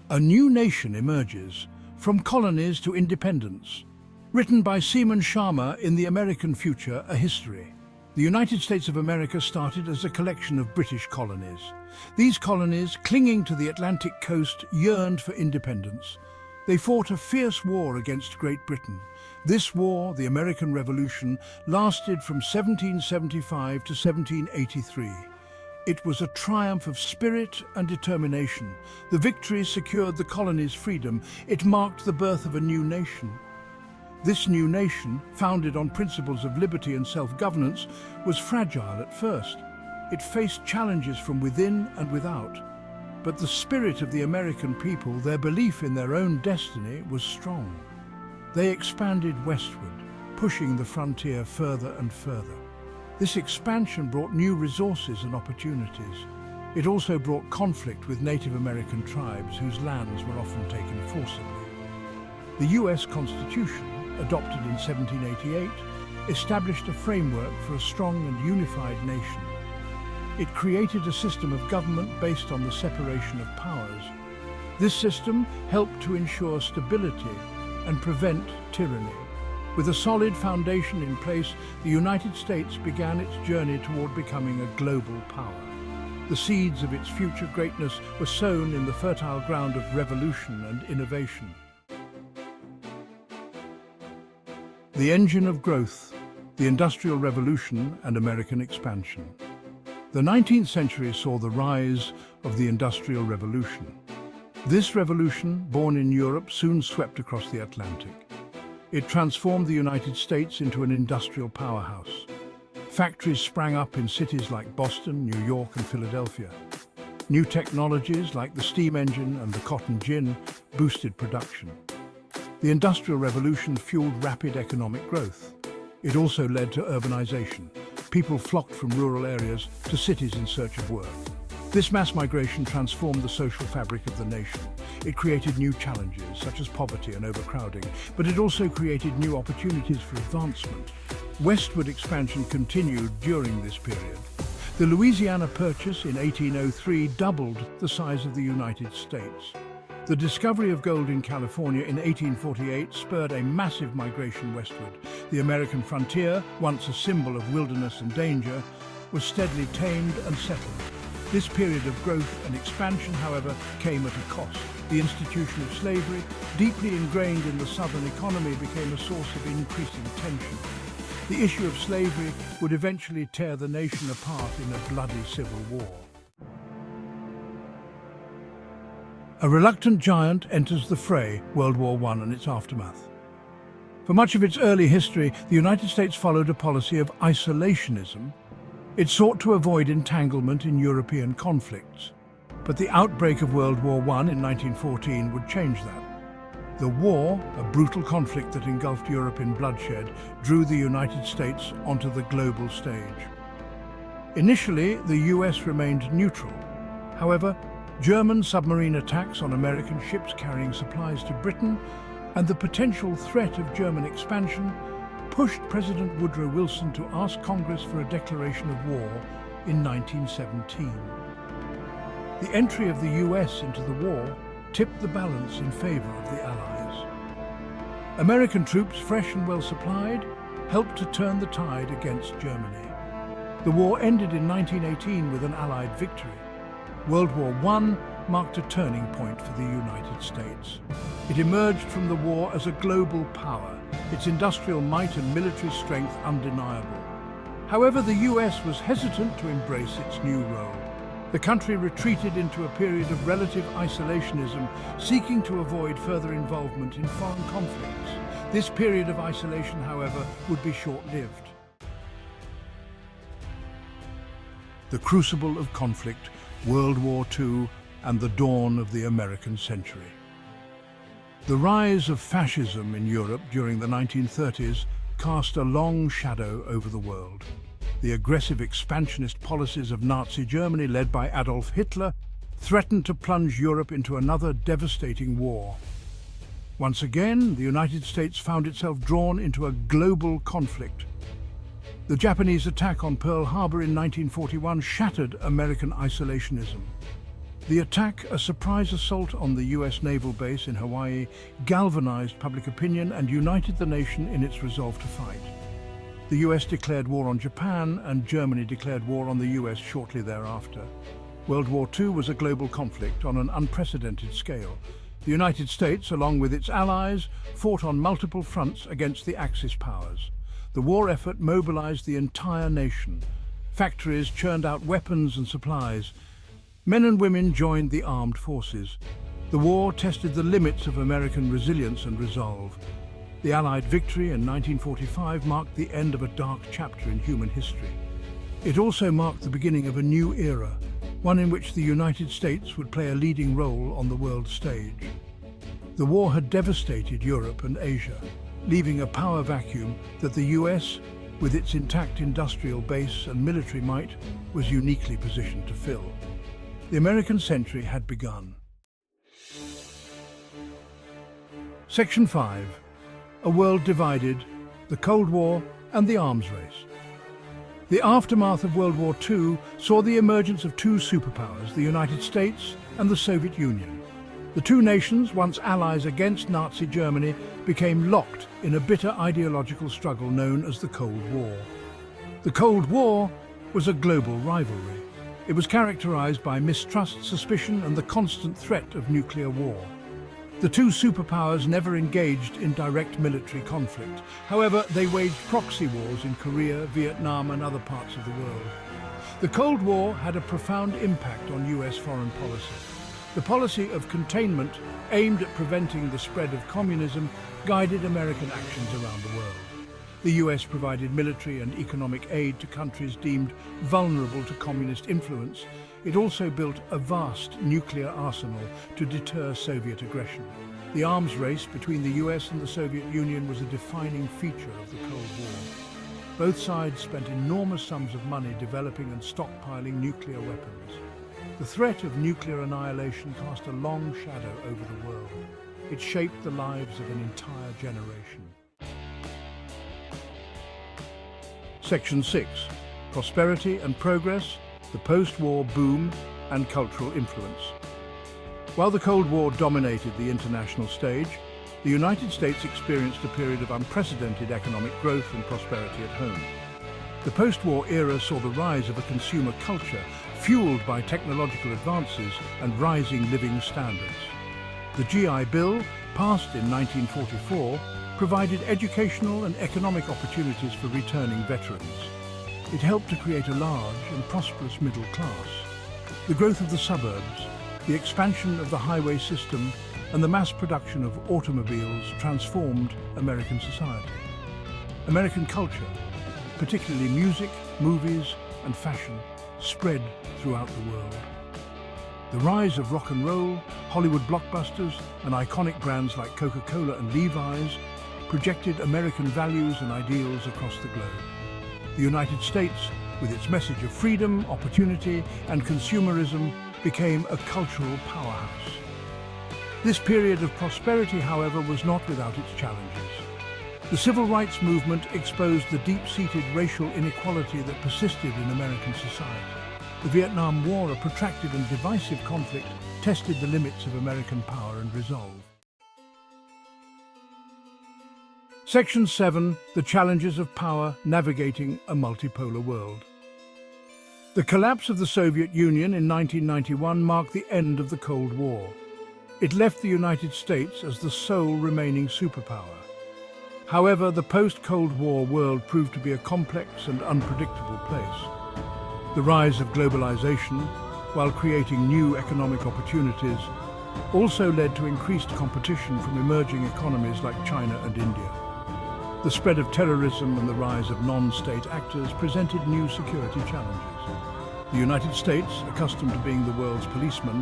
A new nation emerges, from colonies to independence. Written by Seaman Sharma in The American Future, A History. The United States of America started as a collection of British colonies. These colonies, clinging to the Atlantic coast, yearned for independence. They fought a fierce war against Great Britain. This war, the American Revolution, lasted from 1775 to 1783. It was a triumph of spirit and determination. The victory secured the colony's freedom. It marked the birth of a new nation. This new nation, founded on principles of liberty and self-governance, was fragile at first. It faced challenges from within and without. But the spirit of the American people, their belief in their own destiny, was strong. They expanded westward, pushing the frontier further and further. This expansion brought new resources and opportunities. It also brought conflict with Native American tribes whose lands were often taken forcibly. The US Constitution, adopted in 1788, established a framework for a strong and unified nation. It created a system of government based on the separation of powers. This system helped to ensure stability and prevent tyranny. With a solid foundation in place, the United States began its journey toward becoming a global power. The seeds of its future greatness were sown in the fertile ground of revolution and innovation. The engine of growth, the Industrial Revolution and American expansion. The 19th century saw the rise of the Industrial Revolution. This revolution, born in Europe, soon swept across the Atlantic. It transformed the United States into an industrial powerhouse. Factories sprang up in cities like Boston, New York, and Philadelphia. New technologies like the steam engine and the cotton gin boosted production. The Industrial Revolution fueled rapid economic growth. It also led to urbanization. People flocked from rural areas to cities in search of work. This mass migration transformed the social fabric of the nation. It created new challenges, such as poverty and overcrowding, but it also created new opportunities for advancement. Westward expansion continued during this period. The Louisiana Purchase in 1803 doubled the size of the United States. The discovery of gold in California in 1848 spurred a massive migration westward. The American frontier, once a symbol of wilderness and danger, was steadily tamed and settled. This period of growth and expansion, however, came at a cost. The institution of slavery, deeply ingrained in the Southern economy, became a source of increasing tension. The issue of slavery would eventually tear the nation apart in a bloody civil war. A reluctant giant enters the fray, World War I and its aftermath. For much of its early history, the United States followed a policy of isolationism. It sought to avoid entanglement in European conflicts. But the outbreak of World War I in 1914 would change that. The war, a brutal conflict that engulfed Europe in bloodshed, drew the United States onto the global stage. Initially, the US remained neutral. However, German submarine attacks on American ships carrying supplies to Britain and the potential threat of German expansion pushed President Woodrow Wilson to ask Congress for a declaration of war in 1917. The entry of the US into the war tipped the balance in favor of the Allies. American troops, fresh and well supplied, helped to turn the tide against Germany. The war ended in 1918 with an Allied victory. World War I marked a turning point for the United States. It emerged from the war as a global power, its industrial might and military strength undeniable. However, the US was hesitant to embrace its new role. The country retreated into a period of relative isolationism, seeking to avoid further involvement in foreign conflicts. This period of isolation, however, would be short-lived. The crucible of conflict, World War II, and the dawn of the American century. The rise of fascism in Europe during the 1930s cast a long shadow over the world. The aggressive expansionist policies of Nazi Germany, led by Adolf Hitler, threatened to plunge Europe into another devastating war. Once again, the United States found itself drawn into a global conflict. The Japanese attack on Pearl Harbor in 1941 shattered American isolationism. The attack, a surprise assault on the US naval base in Hawaii, galvanized public opinion and united the nation in its resolve to fight. The US declared war on Japan, and Germany declared war on the US shortly thereafter. World War II was a global conflict on an unprecedented scale. The United States, along with its allies, fought on multiple fronts against the Axis powers. The war effort mobilized the entire nation. Factories churned out weapons and supplies. Men and women joined the armed forces. The war tested the limits of American resilience and resolve. The Allied victory in 1945 marked the end of a dark chapter in human history. It also marked the beginning of a new era, one in which the United States would play a leading role on the world stage. The war had devastated Europe and Asia, leaving a power vacuum that the US, with its intact industrial base and military might, was uniquely positioned to fill. The American century had begun. Section 5. A world divided, the Cold War and the arms race. The aftermath of World War II saw the emergence of two superpowers, the United States and the Soviet Union. The two nations, once allies against Nazi Germany, became locked in a bitter ideological struggle known as the Cold War. The Cold War was a global rivalry. It was characterized by mistrust, suspicion, and the constant threat of nuclear war. The two superpowers never engaged in direct military conflict. However, they waged proxy wars in Korea, Vietnam, and other parts of the world. The Cold War had a profound impact on US foreign policy. The policy of containment, aimed at preventing the spread of communism, guided American actions around the world. The US provided military and economic aid to countries deemed vulnerable to communist influence. It also built a vast nuclear arsenal to deter Soviet aggression. The arms race between the US and the Soviet Union was a defining feature of the Cold War. Both sides spent enormous sums of money developing and stockpiling nuclear weapons. The threat of nuclear annihilation cast a long shadow over the world. It shaped the lives of an entire generation. Section 6. Prosperity and Progress, the Post-War Boom and Cultural Influence. While the Cold War dominated the international stage, the United States experienced a period of unprecedented economic growth and prosperity at home. The post-war era saw the rise of a consumer culture fueled by technological advances and rising living standards. The GI Bill, passed in 1944, provided educational and economic opportunities for returning veterans. It helped to create a large and prosperous middle class. The growth of the suburbs, the expansion of the highway system, and the mass production of automobiles transformed American society. American culture, particularly music, movies, and fashion, spread throughout the world. The rise of rock and roll, Hollywood blockbusters, and iconic brands like Coca-Cola and Levi's projected American values and ideals across the globe. The United States, with its message of freedom, opportunity, and consumerism, became a cultural powerhouse. This period of prosperity, however, was not without its challenges. The civil rights movement exposed the deep-seated racial inequality that persisted in American society. The Vietnam War, a protracted and divisive conflict, tested the limits of American power and resolve. Section 7. The Challenges of Power Navigating a Multipolar World. The collapse of the Soviet Union in 1991 marked the end of the Cold War. It left the United States as the sole remaining superpower. However, the post-Cold War world proved to be a complex and unpredictable place. The rise of globalization, while creating new economic opportunities, also led to increased competition from emerging economies like China and India. The spread of terrorism and the rise of non-state actors presented new security challenges. The United States, accustomed to being the world's policeman,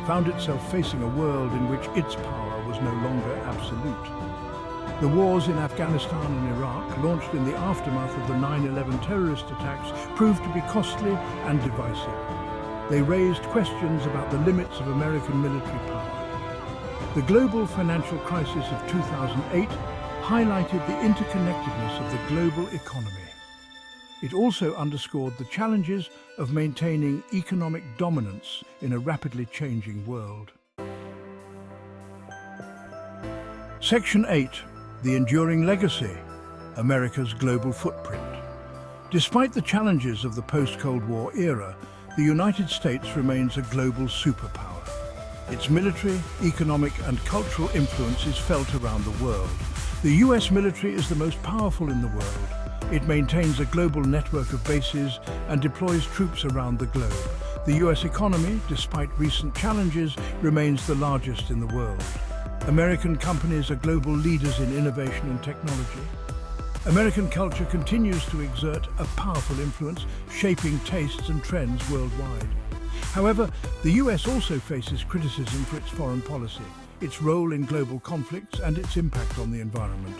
found itself facing a world in which its power was no longer absolute. The wars in Afghanistan and Iraq, launched in the aftermath of the 9/11 terrorist attacks, proved to be costly and divisive. They raised questions about the limits of American military power. The global financial crisis of 2008 highlighted the interconnectedness of the global economy. It also underscored the challenges of maintaining economic dominance in a rapidly changing world. Section 8. The Enduring Legacy, America's Global Footprint. Despite the challenges of the post-Cold War era, the United States remains a global superpower. Its military, economic and cultural influence is felt around the world. The US military is the most powerful in the world. It maintains a global network of bases and deploys troops around the globe. The US economy, despite recent challenges, remains the largest in the world. American companies are global leaders in innovation and technology. American culture continues to exert a powerful influence, shaping tastes and trends worldwide. However, the US also faces criticism for its foreign policy, its role in global conflicts, and its impact on the environment.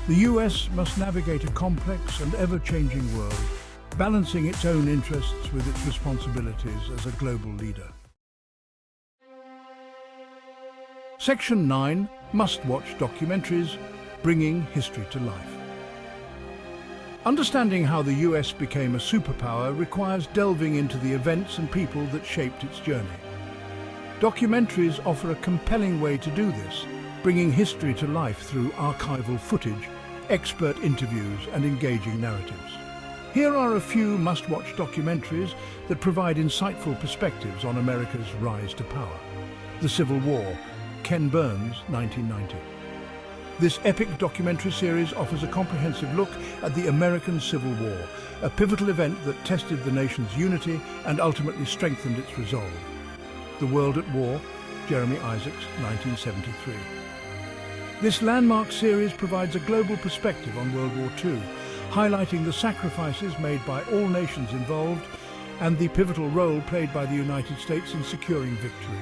The US must navigate a complex and ever-changing world, balancing its own interests with its responsibilities as a global leader. Section 9. Must-watch documentaries, bringing history to life. Understanding how the US became a superpower requires delving into the events and people that shaped its journey. Documentaries offer a compelling way to do this, bringing history to life through archival footage, expert interviews, and engaging narratives. Here are a few must-watch documentaries that provide insightful perspectives on America's rise to power. The Civil War, Ken Burns, 1990. This epic documentary series offers a comprehensive look at the American Civil War, a pivotal event that tested the nation's unity and ultimately strengthened its resolve. The World at War, Jeremy Isaacs, 1973. This landmark series provides a global perspective on World War II, highlighting the sacrifices made by all nations involved and the pivotal role played by the United States in securing victory.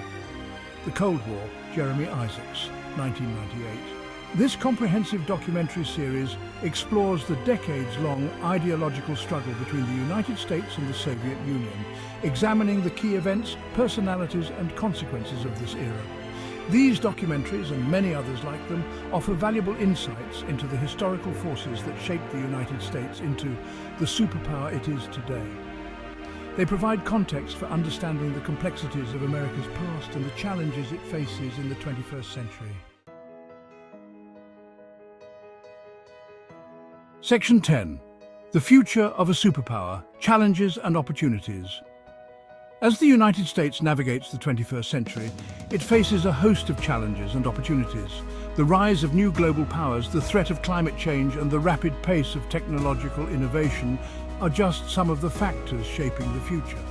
The Cold War, Jeremy Isaacs, 1998. This comprehensive documentary series explores the decades-long ideological struggle between the United States and the Soviet Union, examining the key events, personalities, and consequences of this era. These documentaries, and many others like them, offer valuable insights into the historical forces that shaped the United States into the superpower it is today. They provide context for understanding the complexities of America's past and the challenges it faces in the 21st century. Section 10. The Future of a Superpower, Challenges and Opportunities. As the United States navigates the 21st century, it faces a host of challenges and opportunities. The rise of new global powers, the threat of climate change, and the rapid pace of technological innovation are just some of the factors shaping the future.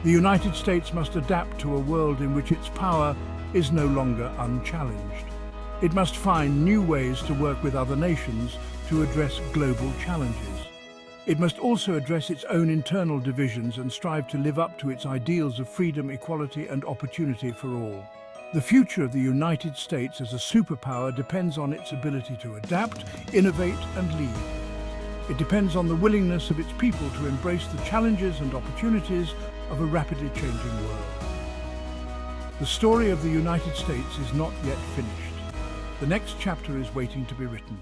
The United States must adapt to a world in which its power is no longer unchallenged. It must find new ways to work with other nations to address global challenges. It must also address its own internal divisions and strive to live up to its ideals of freedom, equality, and opportunity for all. The future of the United States as a superpower depends on its ability to adapt, innovate, and lead. It depends on the willingness of its people to embrace the challenges and opportunities of a rapidly changing world. The story of the United States is not yet finished. The next chapter is waiting to be written.